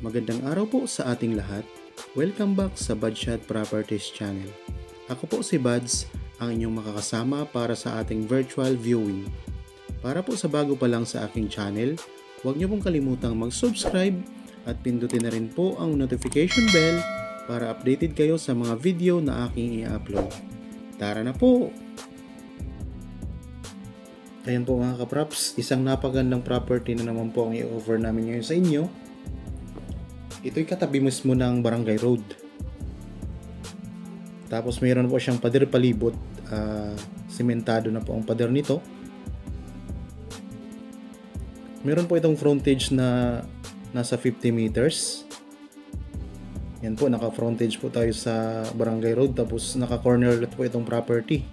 Magandang araw po sa ating lahat. Welcome back sa Budshot Properties Channel. Ako po si Buds, ang inyong makakasama para sa ating virtual viewing. Para po sa bago pa lang sa aking channel, huwag niyo pong kalimutang mag-subscribe at pindutin na rin po ang notification bell para updated kayo sa mga video na aking i-upload. Tara na po! Ayan po mga kaprops, isang napagandang property na naman po ang i-offer namin ngayon sa inyo. Ito'y katabi mismo ng Barangay Road. Tapos mayroon po siyang pader palibot, sementado na po ang pader nito. Meron po itong frontage na nasa 50 meters. Yan po, naka-frontage po tayo sa Barangay Road, tapos naka-corner lot po itong property.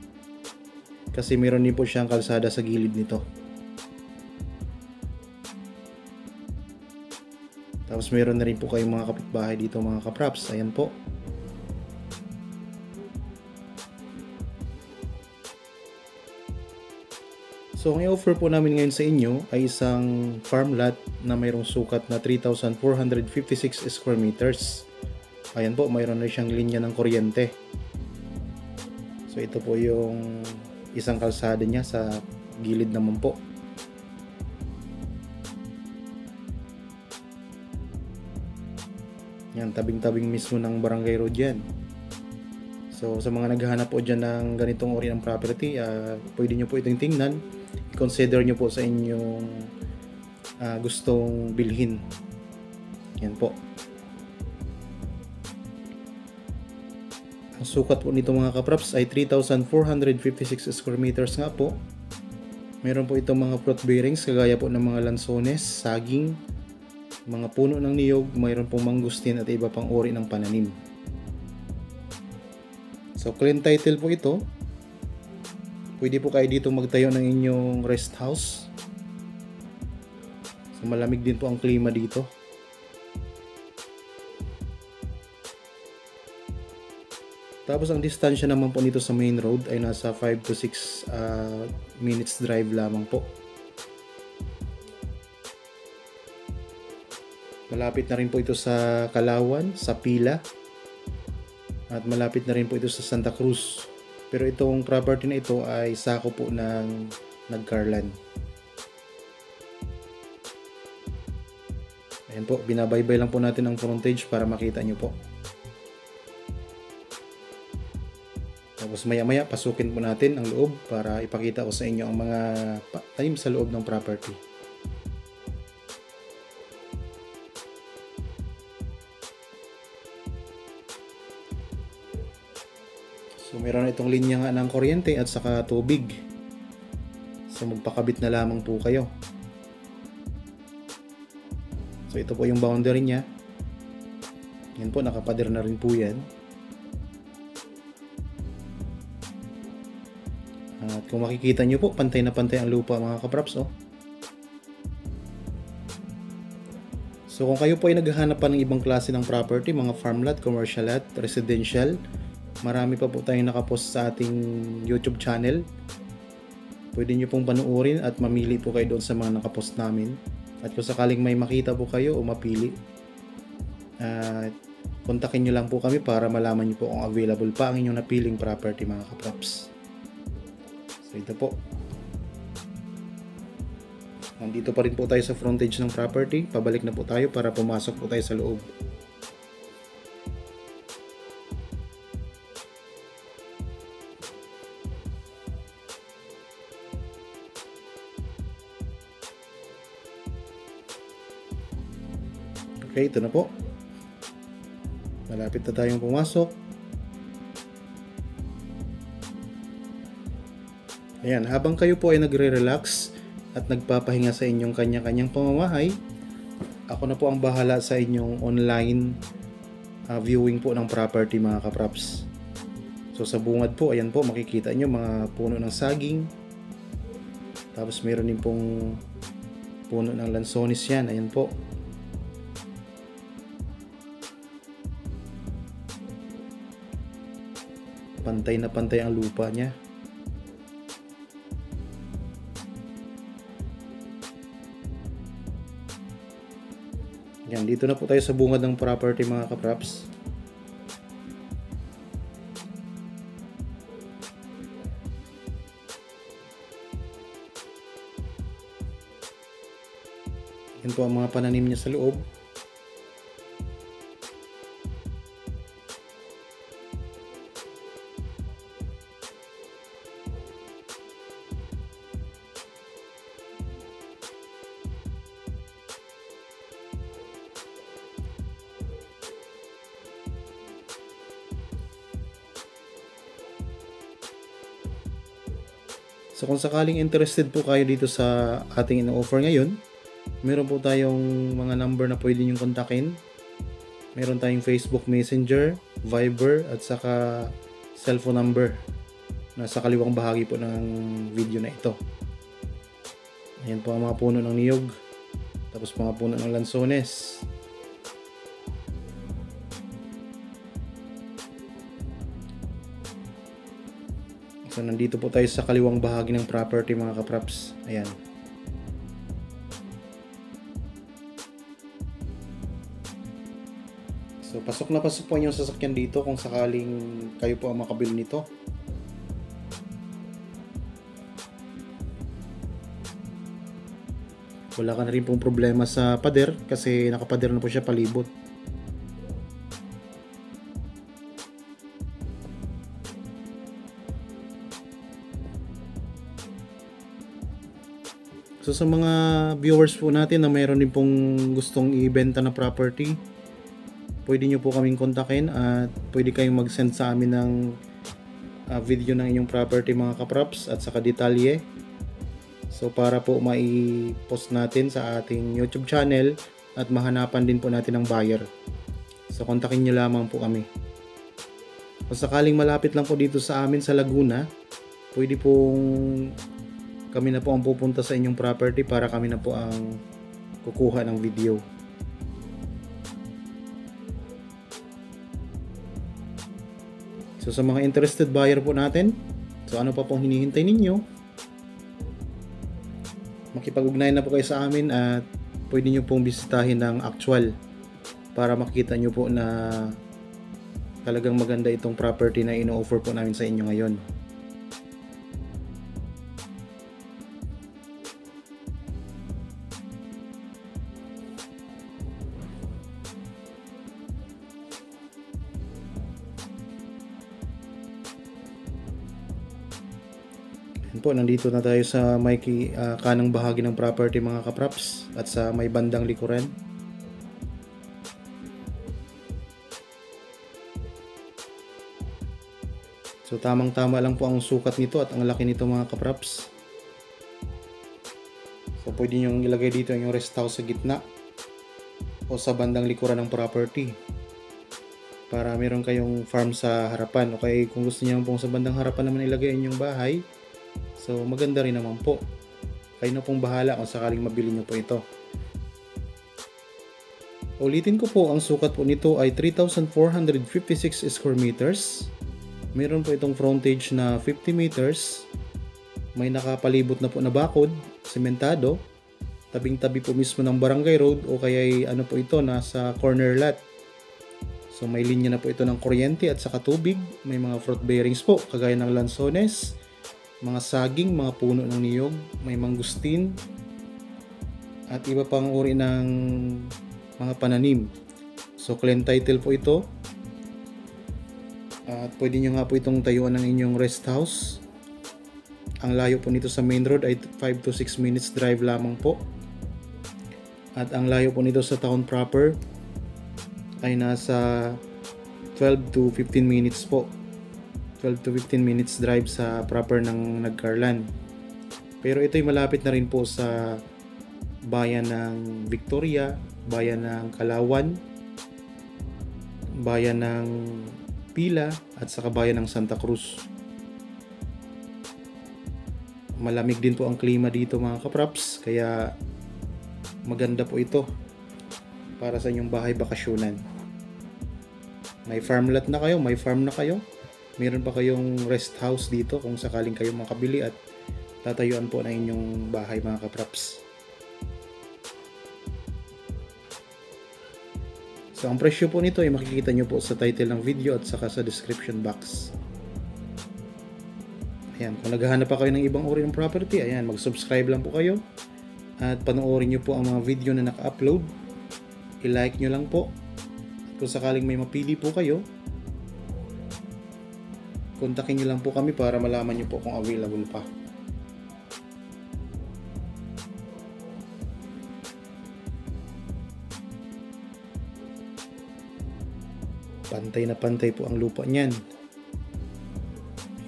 Kasi meron din po siyang kalsada sa gilid nito. Tapos meron na rin po kayong mga kapitbahay dito mga kaprops. Ayan po. So ang i-offer po namin ngayon sa inyo ay isang farm lot na mayroong sukat na 3,456 square meters. Ayan po, mayroon na siyang linya ng kuryente. So ito po yung isang kalsada niya sa gilid naman po. Yan, tabing-tabing mismo ng Barangay Road yan. So sa mga naghahanap po dyan ng ganitong uri ng property, pwede nyo po itong tingnan. I-consider nyo po sa inyong gustong bilhin. Yan po. Ang sukat po nito mga kaprops ay 3,456 square meters nga po. Meron po itong mga fruit bearings kagaya po ng mga lansones, saging, mga puno ng niyog, mayroon pong mangustin at iba pang uri ng pananim. So clean title po ito. Pwede po kayo dito magtayo ng inyong rest house. So malamig din po ang klima dito. Tapos ang distansya naman po nito sa main road ay nasa 5 to 6 minutes drive lamang po. Malapit na rin po ito sa Kalawan, sa Pila, at malapit na rin po ito sa Santa Cruz. Pero itong property na ito ay sako po ng Nagcarlan. Ayan po, binabaybay lang po natin ang frontage para makita nyo po. Tapos maya maya pasukin po natin ang loob para ipakita ko sa inyo ang mga tanim sa loob ng property. So meron na itong linya nga ng kuryente at saka tubig. So magpakabit na lamang po kayo. So ito po yung boundary niya. Yan po, nakapader na rin po yan. At kung makikita nyo po, pantay na pantay ang lupa mga kaprops. Oh. So kung kayo po ay naghahanap pa ng ibang klase ng property, mga farm lot, commercial lot, residential, marami pa po tayong nakapost sa ating YouTube channel. Pwede nyo pong panuorin at mamili po kayo doon sa mga nakapost namin. At kung sakaling may makita po kayo o mapili, kontakin nyo lang po kami para malaman nyo po kung available pa ang inyong napiling property mga kaprops. So ito po. Nandito pa rin po tayo sa frontage ng property. Pabalik na po tayo para pumasok po tayo sa loob. Okay, ito na po. Malapit na tayong pumasok. Ayan, habang kayo po ay nagre-relax at nagpapahinga sa inyong kanya-kanyang pamamahay, ako na po ang bahala sa inyong online viewing po ng property mga kaprops. So sa bungad po, ayan po, makikita nyo mga puno ng saging. Tapos meron din pong puno ng lansones yan, ayan po. Pantay na pantay ang lupa niya. Yan, Dito na po tayo sa bungad ng property mga kapraps. Yan po ang mga pananim niya sa loob. So kung sakaling interested po kayo dito sa ating ino-offer ngayon, meron po tayong mga number na pwede nyo kontakin. Meron tayong Facebook Messenger, Viber, at saka cellphone number. Nasa kaliwang bahagi po ng video na ito. Ayan po ang mga puno ng niyog. Tapos mga puno ng lansones. So nandito po tayo sa kaliwang bahagi ng property mga kapraps. Ayan. So pasok na pasok po yung sasakyan dito kung sakaling kayo po ang makabili nito. Wala ka na rin pong problema sa pader kasi nakapader na po siya palibot. So sa mga viewers po natin na mayroon din pong gustong ibenta na property, pwede nyo po kaming kontakin at pwede kayong mag-send sa amin ng video ng inyong property mga kapraps at saka detalye. So para po mai-post natin sa ating YouTube channel at mahanapan din po natin ng buyer. So kontakin nyo lamang po kami. Kung sakaling malapit lang po dito sa amin sa Laguna, pwede pong kami na po ang pupunta sa inyong property para kami na po ang kukuha ng video. So sa mga interested buyer po natin, so ano pa pong hinihintay ninyo? Makipag-ugnayan na po kayo sa amin at pwede nyo pong bisitahin ng actual para makita nyo po na talagang maganda itong property na ino-offer po namin sa inyo ngayon. Yan po, nandito na tayo sa may kanang bahagi ng property mga kapraps at sa may bandang likuran. So tamang tama lang po ang sukat nito at ang laki nito mga kapraps. So pwede nyo ilagay dito yung rest house sa gitna o sa bandang likuran ng property para meron kayong farm sa harapan. Okay, kung gusto niyo pong sa bandang harapan naman ilagay yung bahay, so maganda rin naman po. Kayo na pong bahala kung sakaling mabili nyo po ito. Ulitin ko po, ang sukat po nito ay 3,456 square meters. Meron po itong frontage na 50 meters. May nakapalibot na po na bakod, sementado. Tabing-tabi po mismo ng barangay road o kaya ano po ito, nasa corner lot. So may linya na po ito ng kuryente at saka tubig. May mga fruit bearings po kagaya ng lansones, mga saging, mga puno ng niyog, may mangustin at iba pang uri ng mga pananim. So clean title po ito. At pwede nyo nga po itong tayuan ng inyong rest house. Ang layo po nito sa main road ay 5 to 6 minutes drive lamang po. At ang layo po nito sa town proper ay nasa 12 to 15 minutes po. 12 to 15 minutes drive sa proper ng Nagcarlan. Pero ito'y malapit na rin po sa bayan ng Victoria, bayan ng Kalawan, bayan ng Pila at saka bayan ng Santa Cruz. Malamig din po ang klima dito mga kapraps, kaya maganda po ito para sa inyong bahay bakasyonan. May farm lot na kayo, may farm na kayo, meron pa kayong rest house dito kung sakaling kayo makabili at tatayuan po na inyong bahay mga kapraps. So ang presyo po nito ay makikita nyo po sa title ng video at saka sa description box. Ayan, kung naghahanap pa kayo ng ibang uri ng property, ayan, mag-subscribe lang po kayo at panoorin nyo po ang mga video na naka-upload. I-like nyo lang po. At kung sakaling may mapili po kayo, kontakin nyo lang po kami para malaman nyo po kung available pa. Pantay na pantay po ang lupa niyan.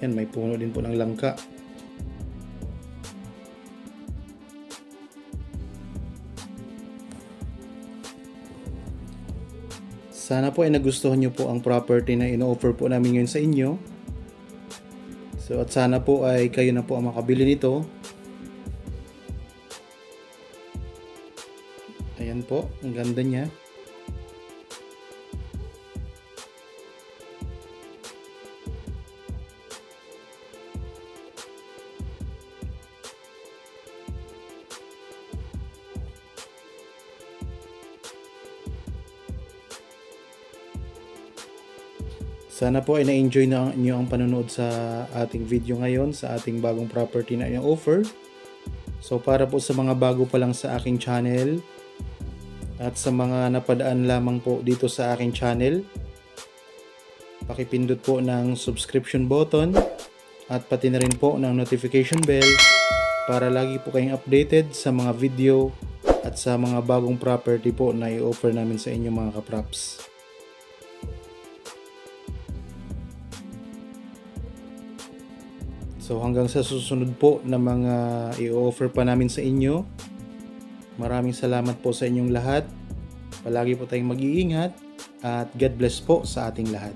Yan, may puno din po ng langka. Sana po ay nagustuhan nyo po ang property na ino-offer po namin ngayon sa inyo. So at sana po ay kayo na po ang makabili nito. Ayan po, ang ganda niya. Sana po ay na-enjoy na nyo ang panonood sa ating video ngayon, sa ating bagong property na i-offer. So para po sa mga bago pa lang sa aking channel at sa mga napadaan lamang po dito sa aking channel, pakipindot po ng subscription button at pati na rin po ng notification bell para lagi po kayong updated sa mga video at sa mga bagong property po na i-offer namin sa inyo mga kaprops. So hanggang sa susunod po na mga i-offer pa namin sa inyo. Maraming salamat po sa inyong lahat. Palagi po tayong mag-iingat at God bless po sa ating lahat.